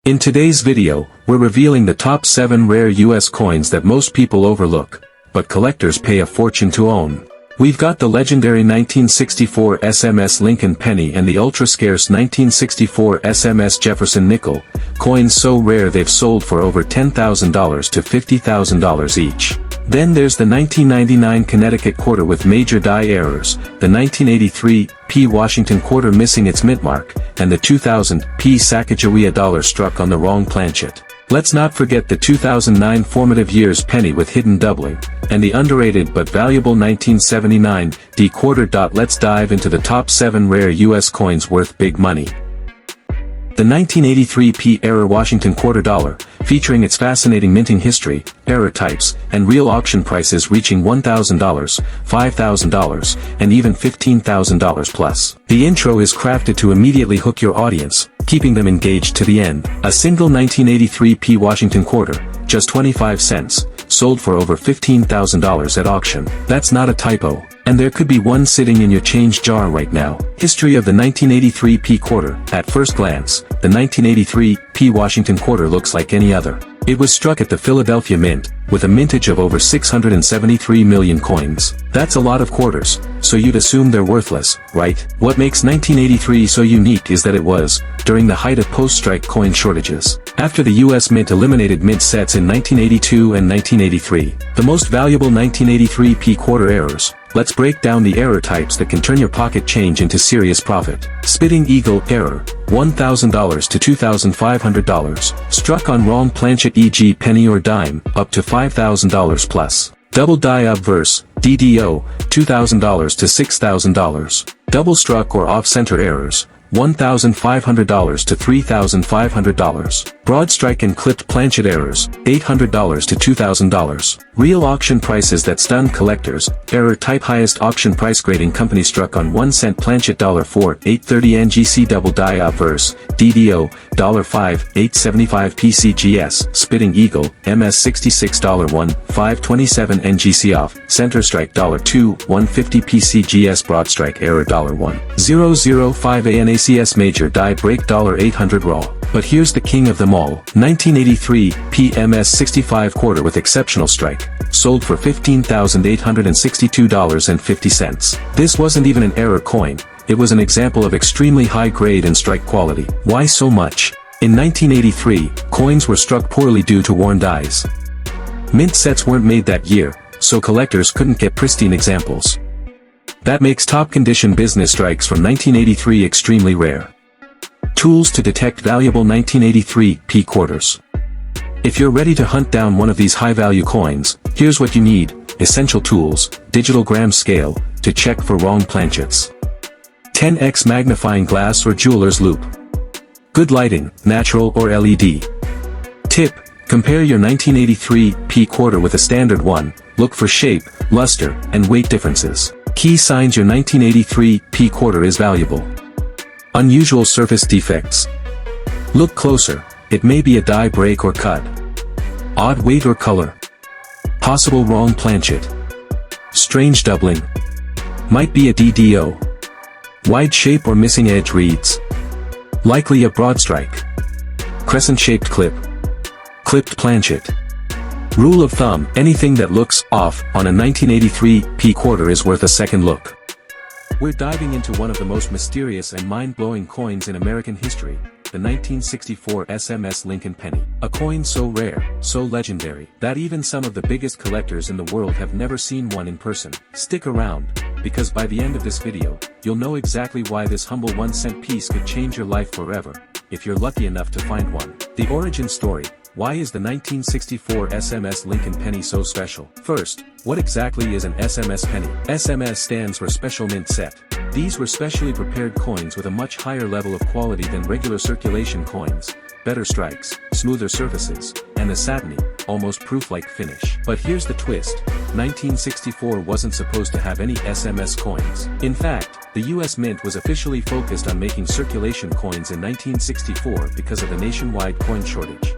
In today's video, we're revealing the top 7 rare US coins that most people overlook, but collectors pay a fortune to own. We've got the legendary 1964 SMS Lincoln penny and the ultra-scarce 1964 SMS Jefferson nickel, coins so rare they've sold for over $10,000 to $50,000 each. Then there's the 1999 Connecticut quarter with major die errors, the 1983 P Washington quarter missing its mint mark, and the 2000 P Sacagawea dollar struck on the wrong planchet. Let's not forget the 2009 formative years penny with hidden doubling, and the underrated but valuable 1979 D quarter. Let's dive into the top 7 rare US coins worth big money. The 1983 P era Washington quarter dollar, featuring its fascinating minting history, error types, and real auction prices reaching $1,000, $5,000, and even $15,000 plus. The intro is crafted to immediately hook your audience, keeping them engaged to the end. A single 1983 P Washington quarter, just 25 cents, sold for over $15,000 at auction. That's not a typo. And there could be one sitting in your change jar right now. History of the 1983 P quarter. At first glance, the 1983 P Washington quarter looks like any other. It was struck at the Philadelphia Mint, with a mintage of over 673 million coins. That's a lot of quarters, so you'd assume they're worthless, right? What makes 1983 so unique is that it was, during the height of post-strike coin shortages. After the US Mint eliminated mint sets in 1982 and 1983, the most valuable 1983 P quarter errors. Let's break down the error types that can turn your pocket change into serious profit. Spitting Eagle error, $1,000 to $2,500, struck on wrong planchet e.g. penny or dime, up to $5,000 plus. Double die obverse, DDO, $2,000 to $6,000. Double struck or off-center errors, $1,500 to $3,500. Broad strike and clipped planchet errors, $800 to $2,000. Real auction prices that stun collectors, error type highest auction price grading company struck on 1 cent planchet $4 830 NGC double die obverse, DDO, $5 875 PCGS, Spitting Eagle, MS $66 1 527 NGC off, center strike $2 150 PCGS broad strike error $1 005 ANACS major die break $800 raw. But here's the king of them all, 1983 PMS 65 quarter with exceptional strike, sold for $15,862.50. This wasn't even an error coin, it was an example of extremely high grade and strike quality. Why so much? In 1983, coins were struck poorly due to worn dies. Mint sets weren't made that year, so collectors couldn't get pristine examples. That makes top condition business strikes from 1983 extremely rare. Tools to detect valuable 1983 P quarters. If you're ready to hunt down one of these high-value coins, here's what you need: essential tools, digital gram scale, to check for wrong planchets. 10x magnifying glass or jeweler's loupe. Good lighting, natural or LED. Tip: compare your 1983 P quarter with a standard one, look for shape, luster, and weight differences. Key signs your 1983 P quarter is valuable. Unusual surface defects. Look closer, it may be a die break or cut. Odd weight or color. Possible wrong planchet. Strange doubling. Might be a DDO. Wide shape or missing edge reads. Likely a broad strike. Crescent-shaped clip. Clipped planchet. Rule of thumb: anything that looks off on a 1983 P quarter is worth a second look. We're diving into one of the most mysterious and mind-blowing coins in American history, the 1964 SMS Lincoln penny. A coin so rare, so legendary, that even some of the biggest collectors in the world have never seen one in person. Stick around, because by the end of this video, you'll know exactly why this humble 1-cent piece could change your life forever, if you're lucky enough to find one. The origin story: why is the 1964 SMS Lincoln penny so special? First, what exactly is an SMS penny? SMS stands for Special Mint Set. These were specially prepared coins with a much higher level of quality than regular circulation coins, better strikes, smoother surfaces, and a satiny, almost proof-like finish. But here's the twist: 1964 wasn't supposed to have any SMS coins. In fact, the US Mint was officially focused on making circulation coins in 1964 because of the nationwide coin shortage.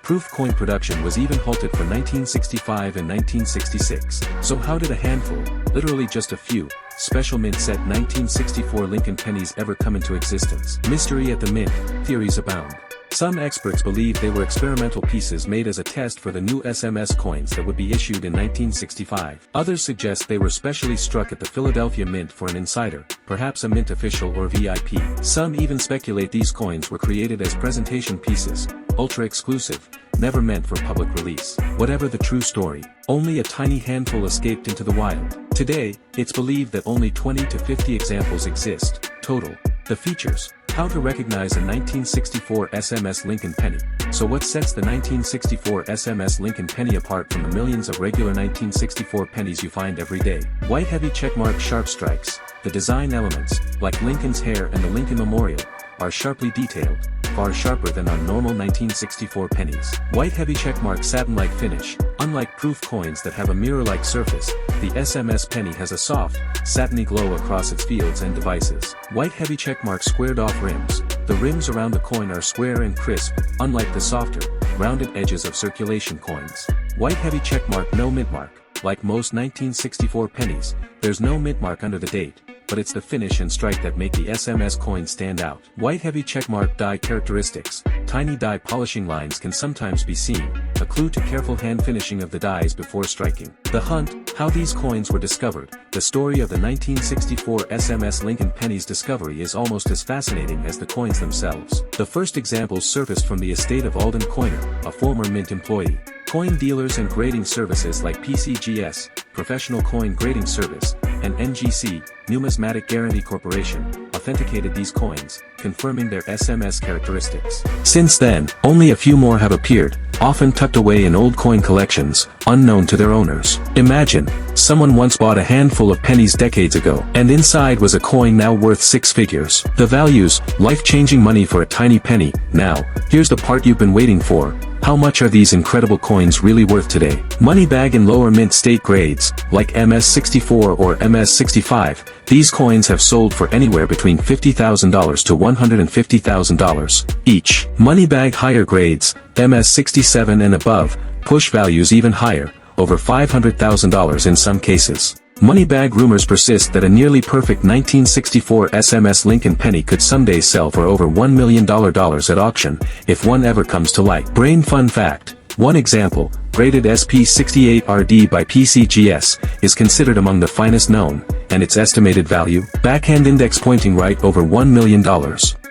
Proof coin production was even halted for 1965 and 1966. So how did a handful, literally just a few, Special Mint Set 1964 Lincoln pennies ever come into existence? Mystery at the mint, theories abound. Some experts believe they were experimental pieces made as a test for the new SMS coins that would be issued in 1965. Others suggest they were specially struck at the Philadelphia Mint for an insider, perhaps a mint official or VIP. Some even speculate these coins were created as presentation pieces, ultra-exclusive, never meant for public release. Whatever the true story, only a tiny handful escaped into the wild. Today, it's believed that only 20 to 50 examples exist, total. The features: how to recognize a 1964 SMS Lincoln penny. So what sets the 1964 SMS Lincoln penny apart from the millions of regular 1964 pennies you find every day? White heavy checkmark sharp strikes. The design elements, like Lincoln's hair and the Lincoln Memorial, are sharply detailed, far sharper than on normal 1964 pennies. White heavy checkmark satin-like finish. Unlike proof coins that have a mirror-like surface, the SMS penny has a soft, satiny glow across its fields and devices. White heavy checkmark squared-off rims. The rims around the coin are square and crisp, unlike the softer, rounded edges of circulation coins. White heavy checkmark no mint mark. Like most 1964 pennies, there's no mint mark under the date, but it's the finish and strike that make the SMS coin stand out. White heavy checkmark die characteristics. Tiny die polishing lines can sometimes be seen, a clue to careful hand finishing of the dies before striking. The hunt, how these coins were discovered. The story of the 1964 SMS Lincoln penny's discovery is almost as fascinating as the coins themselves. The first examples surfaced from the estate of Alden Coiner, a former mint employee. Coin dealers and grading services like PCGS, Professional Coin Grading Service, and NGC, Numismatic Guarantee Corporation, authenticated these coins, confirming their SMS characteristics. Since then, only a few more have appeared, often tucked away in old coin collections, unknown to their owners. Imagine, someone once bought a handful of pennies decades ago, and inside was a coin now worth 6 figures. The values, life-changing money for a tiny penny. Now, here's the part you've been waiting for. How much are these incredible coins really worth today? Money bag in lower mint state grades, like MS64 or MS65, these coins have sold for anywhere between $50,000 to $150,000 each. Money bag higher grades, MS67 and above, push values even higher, over $500,000 in some cases. Money bag rumors persist that a nearly perfect 1964 SMS Lincoln penny could someday sell for over $1 million at auction, if one ever comes to light. Brain fun fact. One example, graded SP68RD by PCGS, is considered among the finest known, and its estimated value, backhand index pointing right over $1 million.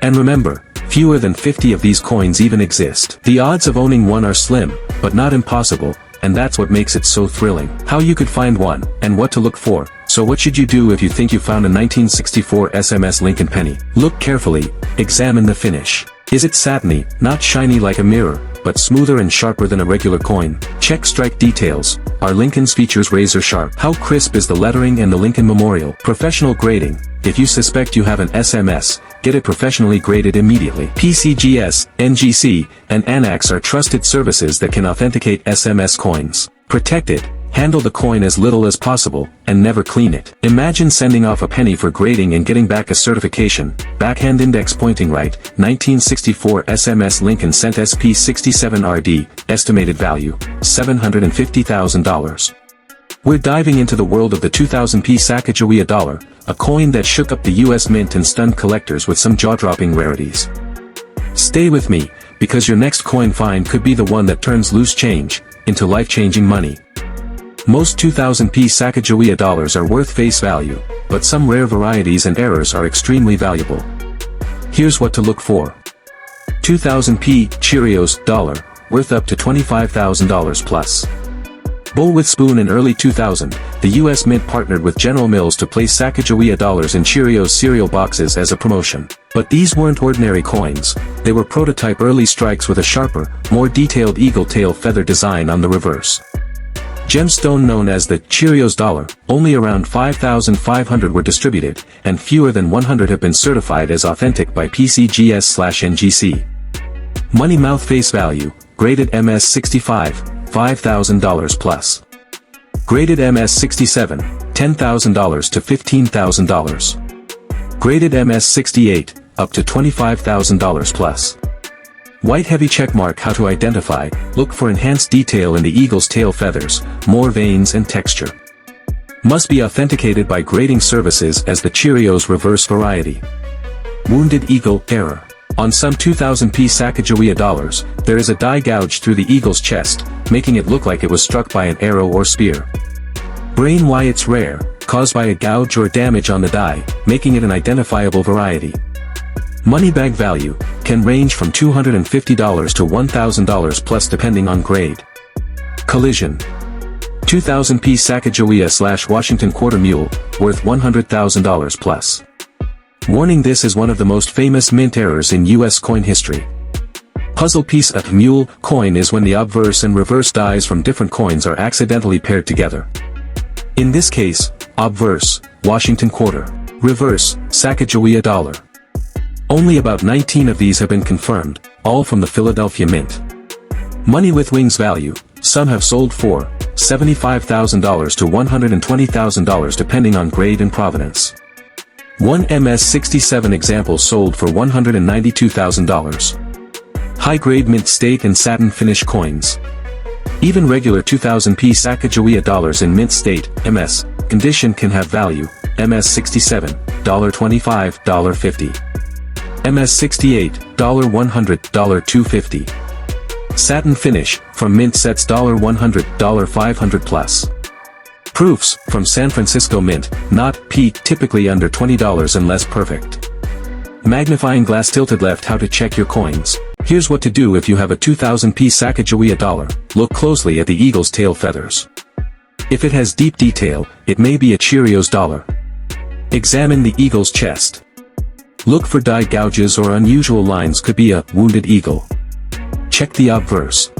And remember, fewer than 50 of these coins even exist. The odds of owning one are slim, but not impossible, and that's what makes it so thrilling. How you could find one, and what to look for. So what should you do if you think you found a 1964 SMS Lincoln penny? Look carefully, examine the finish. Is it satiny, not shiny like a mirror, but smoother and sharper than a regular coin? Check strike details. Are Lincoln's features razor sharp? How crisp is the lettering and the Lincoln Memorial? Professional grading. If you suspect you have an SMS, get it professionally graded immediately. PCGS, NGC, and ANAX are trusted services that can authenticate SMS coins. Protect it, handle the coin as little as possible, and never clean it. Imagine sending off a penny for grading and getting back a certification. Backhand index pointing right, 1964 SMS Lincoln sent SP67RD, estimated value, $750,000. We're diving into the world of the 2000p Sacagawea dollar, a coin that shook up the US Mint and stunned collectors with some jaw-dropping rarities. Stay with me, because your next coin find could be the one that turns loose change into life-changing money. Most 2000p Sacagawea dollars are worth face value, but some rare varieties and errors are extremely valuable. Here's what to look for. 2000p Cheerios dollar, worth up to $25,000 plus. Bull with Spoon. In early 2000, the U.S. Mint partnered with General Mills to place Sacagawea dollars in Cheerios cereal boxes as a promotion. But these weren't ordinary coins. They were prototype early strikes with a sharper, more detailed eagle tail feather design on the reverse. Gemstone known as the Cheerios dollar, only around 5,500 were distributed, and fewer than 100 have been certified as authentic by PCGS/NGC. Money mouth face value, graded MS65, $5,000 plus. Graded MS67, $10,000 to $15,000. Graded MS68, up to $25,000 plus. White heavy checkmark. How to identify. Look for enhanced detail in the eagle's tail feathers, more veins and texture. Must be authenticated by grading services as the Cheerios reverse variety. Wounded eagle error. On some 2000p Sacagawea dollars, there is a die gouged through the eagle's chest, making it look like it was struck by an arrow or spear. Brain why it's rare, caused by a gouge or damage on the die, making it an identifiable variety. Money bag value can range from $250 to $1,000 plus depending on grade. Collision. 2000p Sacagawea/Washington quarter mule, worth $100,000 plus. Warning: this is one of the most famous mint errors in US coin history. Puzzle piece: a mule coin is when the obverse and reverse dies from different coins are accidentally paired together. In this case, obverse, Washington quarter. Reverse, Sacagawea dollar. Only about 19 of these have been confirmed, all from the Philadelphia Mint. Money with wings value, some have sold for $75,000 to $120,000 depending on grade and provenance. One MS-67 example sold for $192,000. High-grade mint state and satin finish coins. Even regular 2000p Sacagawea dollars in mint state, MS, condition can have value. MS-67, $25, $50. MS-68, $100, $250. Satin finish, from mint sets $100, $500 plus. Proofs, from San Francisco Mint, not P, typically under $20 and less perfect. Magnifying glass tilted left. How to check your coins. Here's what to do if you have a 2000p Sacagawea dollar. Look closely at the eagle's tail feathers. If it has deep detail, it may be a Cheerios dollar. Examine the eagle's chest. Look for die gouges or unusual lines, could be a wounded eagle. Check the obverse.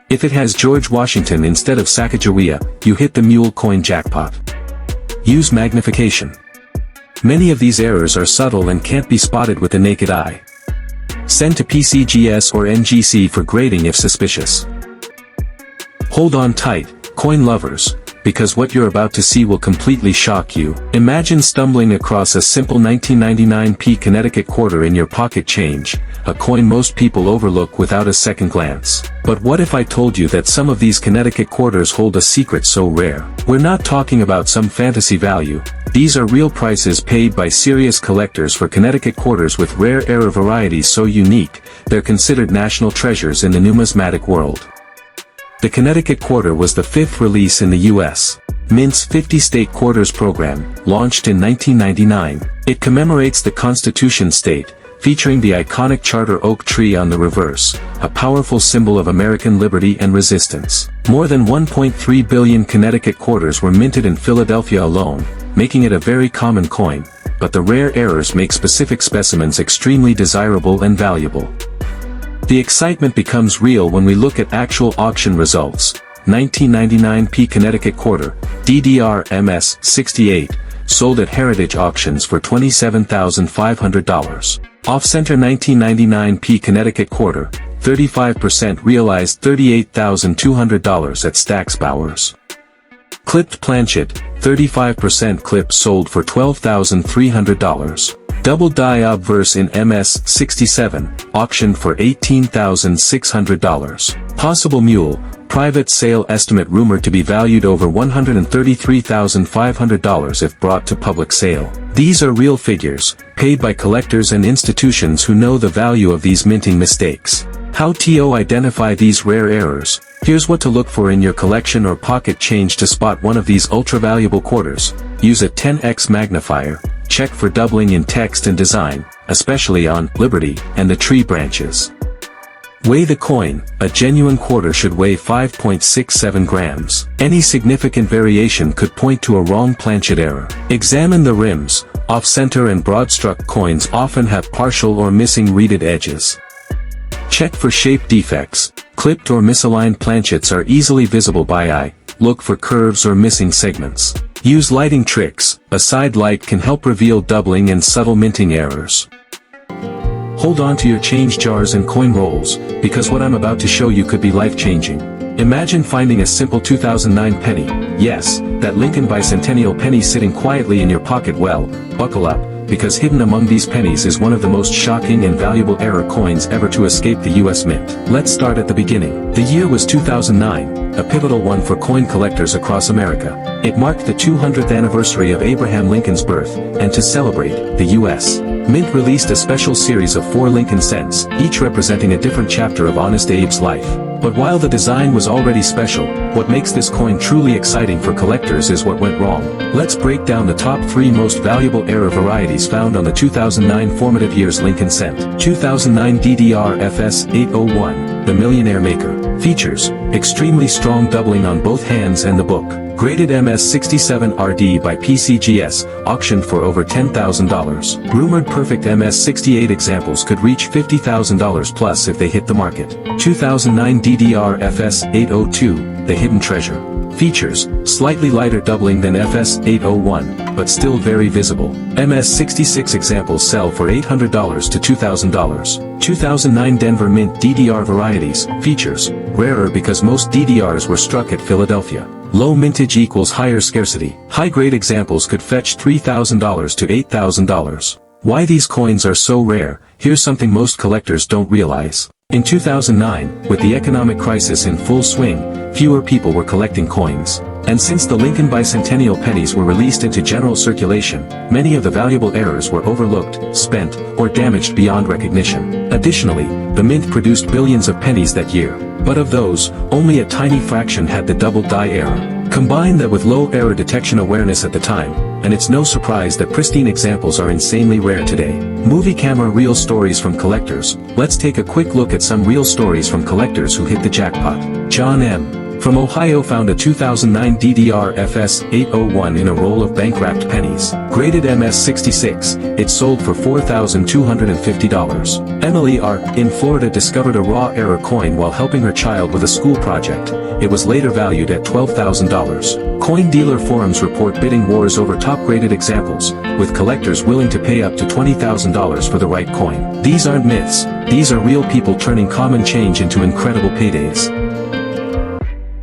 If it has George Washington instead of Sacagawea, you hit the mule coin jackpot. Use magnification. Many of these errors are subtle and can't be spotted with the naked eye. Send to PCGS or NGC for grading if suspicious. Hold on tight, coin lovers, because what you're about to see will completely shock you. Imagine stumbling across a simple 1999p Connecticut quarter in your pocket change, a coin most people overlook without a second glance. But what if I told you that some of these Connecticut quarters hold a secret so rare? We're not talking about some fantasy value. These are real prices paid by serious collectors for Connecticut quarters with rare error varieties so unique, they're considered national treasures in the numismatic world. The Connecticut quarter was the fifth release in the U.S. Mint's 50 State Quarters program, launched in 1999. It commemorates the Constitution State, featuring the iconic charter oak tree on the reverse, a powerful symbol of American liberty and resistance. More than 1.3 billion Connecticut quarters were minted in Philadelphia alone, making it a very common coin, but the rare errors make specific specimens extremely desirable and valuable. The excitement becomes real when we look at actual auction results. 1999p Connecticut quarter, DDR MS-68, sold at Heritage Auctions for $27,500. Off-center 1999p Connecticut quarter, 35% realized $38,200 at Stack's Bowers. Clipped planchet, 35% clip sold for $12,300. Double die obverse in MS-67, auctioned for $18,600. Possible mule, private sale estimate rumored to be valued over $133,500 if brought to public sale. These are real figures, paid by collectors and institutions who know the value of these minting mistakes. How to identify these rare errors? Here's what to look for in your collection or pocket change to spot one of these ultra-valuable quarters. Use a 10x magnifier. Check for doubling in text and design, especially on Liberty and the tree branches. Weigh the coin. A genuine quarter should weigh 5.67 grams. Any significant variation could point to a wrong planchet error. Examine the rims. Off-center and broad-struck coins often have partial or missing reeded edges. Check for shape defects. Clipped or misaligned planchets are easily visible by eye. Look for curves or missing segments. Use lighting tricks. A side light can help reveal doubling and subtle minting errors. Hold on to your change jars and coin rolls, because what I'm about to show you could be life-changing. Imagine finding a simple 2009 penny. Yes, that Lincoln Bicentennial penny sitting quietly in your pocket. Well, buckle up, because hidden among these pennies is one of the most shocking and valuable error coins ever to escape the US Mint. Let's start at the beginning. The year was 2009, a pivotal one for coin collectors across America. It marked the 200th anniversary of Abraham Lincoln's birth, and to celebrate, the U.S. Mint released a special series of 4 Lincoln cents, each representing a different chapter of Honest Abe's life. But while the design was already special, what makes this coin truly exciting for collectors is what went wrong. Let's break down the top 3 most valuable era varieties found on the 2009 formative years Lincoln cent. 2009 DDR FS 801, the Millionaire Maker. Features: extremely strong doubling on both hands and the book. Graded MS67RD by PCGS, auctioned for over $10,000. Rumored perfect MS68 examples could reach $50,000 plus if they hit the market. 2009 DDR FS 802, the Hidden Treasure. Features: slightly lighter doubling than FS 801, but still very visible. MS66 examples sell for $800 to $2,000. 2009 Denver Mint DDR varieties. Features: rarer because most DDRs were struck at Philadelphia. Low mintage equals higher scarcity. High-grade examples could fetch $3,000 to $8,000. Why these coins are so rare? Here's something most collectors don't realize. In 2009, with the economic crisis in full swing, fewer people were collecting coins. And since the Lincoln bicentennial pennies were released into general circulation, many of the valuable errors were overlooked, spent, or damaged beyond recognition. Additionally, the mint produced billions of pennies that year. But of those, only a tiny fraction had the double die error. Combine that with low error detection awareness at the time, and it's no surprise that pristine examples are insanely rare today. Movie camera real stories from collectors. Let's take a quick look at some real stories from collectors who hit the jackpot. John M. from Ohio found a 2009 DDR FS 801 in a roll of bank-wrapped pennies. Graded MS66, it sold for $4,250. Emily R. in Florida discovered a raw error coin while helping her child with a school project. It was later valued at $12,000. Coin dealer forums report bidding wars over top-graded examples, with collectors willing to pay up to $20,000 for the right coin. These aren't myths, these are real people turning common change into incredible paydays.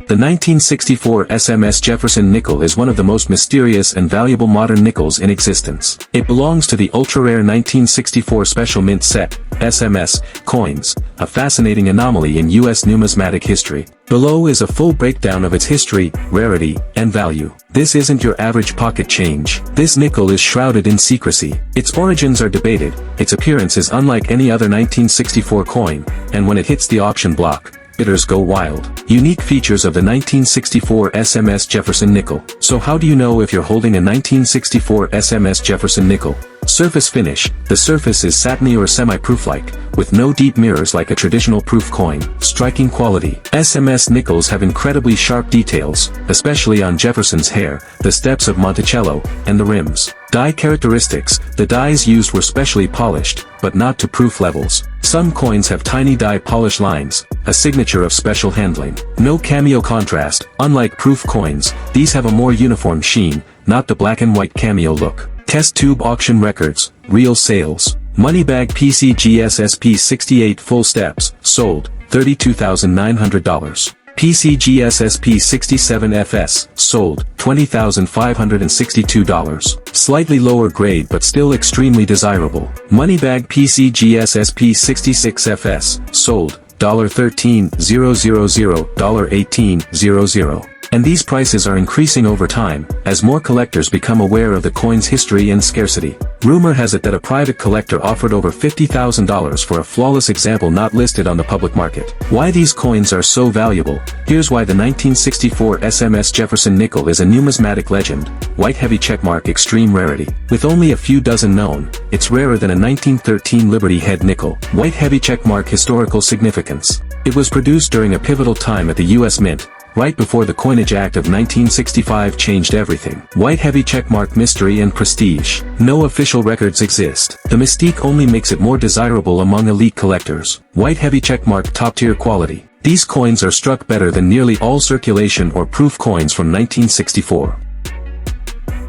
The 1964 SMS Jefferson nickel is one of the most mysterious and valuable modern nickels in existence. It belongs to the ultra-rare 1964 Special Mint Set, SMS, coins, a fascinating anomaly in U.S. numismatic history. Below is a full breakdown of its history, rarity, and value. This isn't your average pocket change. This nickel is shrouded in secrecy. Its origins are debated, its appearance is unlike any other 1964 coin, and when it hits the auction block, bidders go wild. Unique features of the 1964 SMS Jefferson nickel. So how do you know if you're holding a 1964 SMS Jefferson nickel? Surface finish. The surface is satiny or semi-proof-like, with no deep mirrors like a traditional proof coin. Striking quality. SMS nickels have incredibly sharp details, especially on Jefferson's hair, the steps of Monticello, and the rims. Die characteristics. The dies used were specially polished, but not to proof levels. Some coins have tiny die polish lines, a signature of special handling. No cameo contrast. Unlike proof coins, these have a more uniform sheen, not the black and white cameo look. Test tube auction records, real sales. Moneybag PCGS SP68 full steps, sold, $32,900. PCGS SP67FS, sold, $20,562. Slightly lower grade but still extremely desirable. Moneybag PCGS SP66FS, sold, $13,000, $18,000. And these prices are increasing over time, as more collectors become aware of the coin's history and scarcity. Rumor has it that a private collector offered over $50,000 for a flawless example not listed on the public market. Why these coins are so valuable? Here's why the 1964 SMS Jefferson nickel is a numismatic legend. White heavy checkmark extreme rarity. With only a few dozen known, it's rarer than a 1913 Liberty Head nickel. White heavy checkmark historical significance. It was produced during a pivotal time at the U.S. Mint, right before the Coinage Act of 1965 changed everything. White heavy checkmark mystery and prestige. No official records exist. The mystique only makes it more desirable among elite collectors. White heavy checkmark top-tier quality. These coins are struck better than nearly all circulation or proof coins from 1964.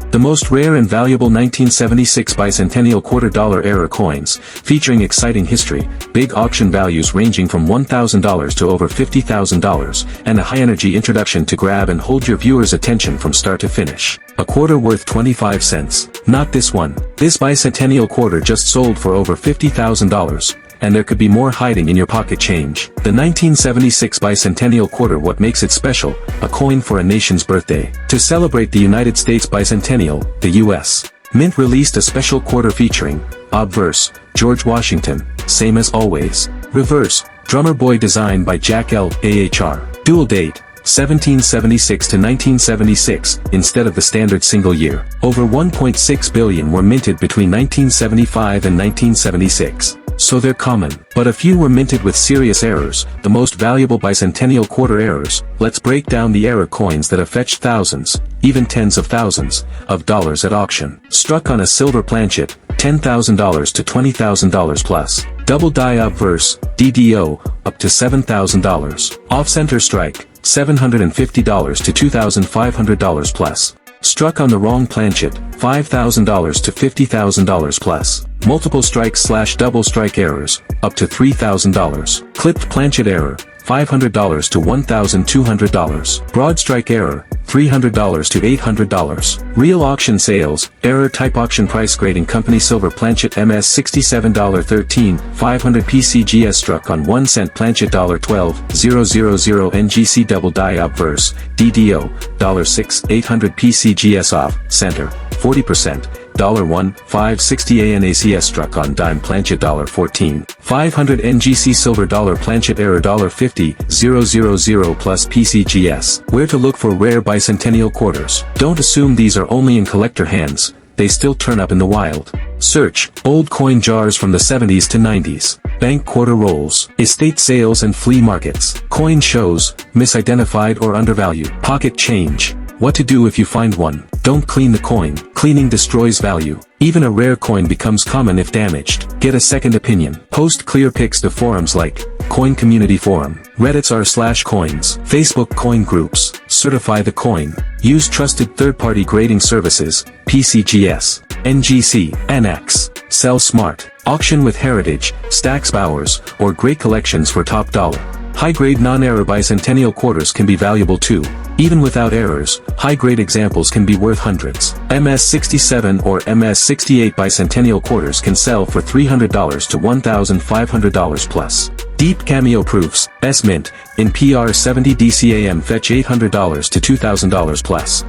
The most rare and valuable 1976 bicentennial $quarter era coins, featuring exciting history, big auction values ranging from $1,000 to over $50,000, and a high-energy introduction to grab and hold your viewers' attention from start to finish. A quarter worth 25 cents. Not this one. This bicentennial quarter just sold for over $50,000. And there could be more hiding in your pocket change. The 1976 bicentennial quarter. What makes it special? A coin for a nation's birthday. To celebrate the United States bicentennial, the U.S. Mint released a special quarter featuring Obverse, George Washington, same as always. Reverse, Drummer Boy design by Jack L. AHR. Dual date, 1776 to 1976, instead of the standard single year. Over 1.6 billion were minted between 1975 and 1976. So they're common. But a few were minted with serious errors, the most valuable bicentennial quarter errors. Let's break down the error coins that have fetched thousands, even tens of thousands, of dollars at auction. Struck on a silver planchet, $10,000 to $20,000 plus. Double die obverse, DDO, up to $7,000. Off-center strike, $750 to $2,500 plus. Struck on the wrong planchet, $5,000 to $50,000 plus. Multiple strikes/double strike errors, up to $3,000. Clipped planchet error, $500 to $1,200. Broad strike error, $300 to $800. Real auction sales, error type auction price grading company silver planchet MS $67.13, 500 PCGS struck on 1 cent planchet $12,000 NGC double die obverse, DDO, $6, 800 PCGS off, center, 40%. $1, 560 ANACS struck on dime planchet $14, 500 NGC silver dollar planchet error $50,000 plus PCGS. Where to look for rare bicentennial quarters? Don't assume these are only in collector hands, they still turn up in the wild. Search, old coin jars from the 70s to 90s. Bank quarter rolls, estate sales and flea markets. Coin shows, misidentified or undervalued. Pocket change. What to do if you find one? Don't clean the coin. Cleaning destroys value. Even a rare coin becomes common if damaged. Get a second opinion. Post clear pics to forums like Coin Community Forum, Reddit's r/coins, Facebook coin groups. Certify the coin. Use trusted third-party grading services, PCGS, NGC, Annex. Sell smart. Auction with heritage, Stax Bowers, or great collections for top dollar. High-grade non-error bicentennial quarters can be valuable too. Even without errors, high-grade examples can be worth hundreds. MS-67 or MS-68 bicentennial quarters can sell for $300 to $1,500 plus. Deep cameo proofs, S-Mint, in PR 70 DCAM fetch $800 to $2,000 plus.